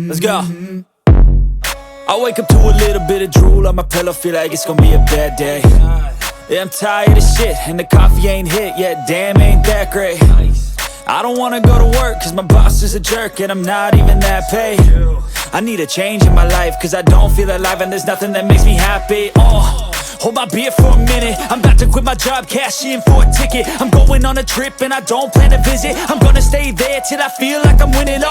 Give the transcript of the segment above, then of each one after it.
Let's go. I wake up to a little bit of drool on my pillow, feel like it's gonna be a bad day. Yeah, I'm tired of shit, and the coffee ain't hit yet, damn, ain't that great. I don't wanna go to work, cause my boss is a jerk, and I'm not even that paid. I need a change in my life, cause I don't feel alive, and there's nothing that makes me happy. Hold my beer for a minute, I'm about to quit my job, cash in for a ticket. I'm going on a trip and I don't plan to visit. I'm gonna stay there till I feel like I'm winning,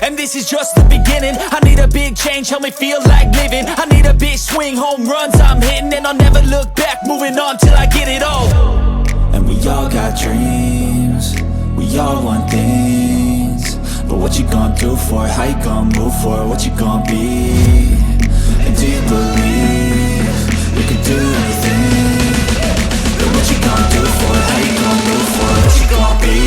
and this is just the beginning. I need a big change, help me feel like living. I need a big swing, home runs I'm hitting, and I'll never look back, moving on till I get it all. And we all got dreams, we all want things, but what you gonna do for it? How you gonna move for it? What you gonna be? And do you believe you can do anything? But what you gonna do for it? How you gonna move for it? What you gonna be?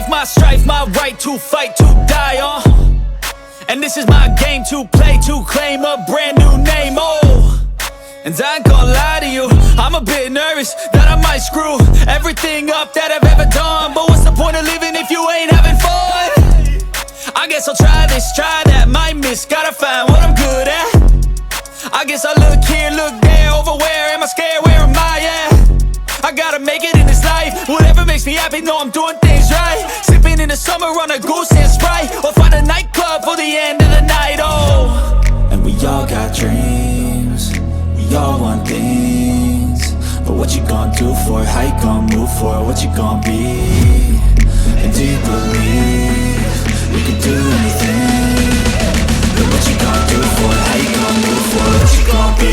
My strife, my right to fight, to die on. And this is my game to play, to claim a brand new name, And I ain't gonna lie to you, I'm a bit nervous that I might screw everything up that I've ever done. But what's the point of living if you ain't having fun? I guess I'll try this, try that, might miss, gotta find what I'm good at. I guess I look here, look there, over where am I scared, where am I at? I gotta make it in this life, whatever makes me happy, know I'm doing things right. Sipping in the summer on a goose and Sprite, or find a nightclub for the end of the night, And we all got dreams, we all want things, but what you gonna do for it? How you gonna move for it? What you gonna be? And do you believe you can do anything? But what you gonna do for it? How you gonna move for it? What you gonna be?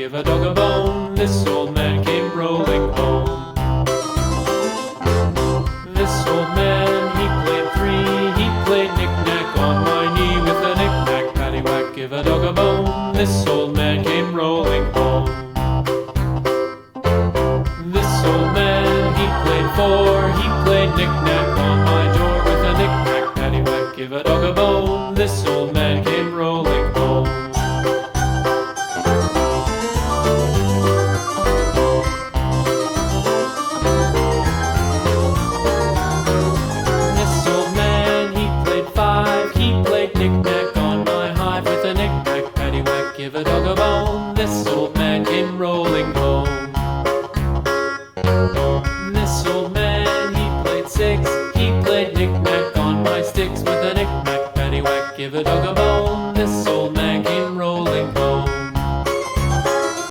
give a dog a bone. This old man came rolling home. This old man, he played three. He played knick-knack on my knee with a knick-knack, paddywhack, give a dog a bone. This old man came rolling home. This old man, he played four. He played knick-knack on my door with a knick-knack, paddywhack, give a dog a bone. This old man came rolling home. This old man, he played five. He played knick-knack on my hive with a knick-knack, paddywhack, give a dog a bone. This old man came rolling home.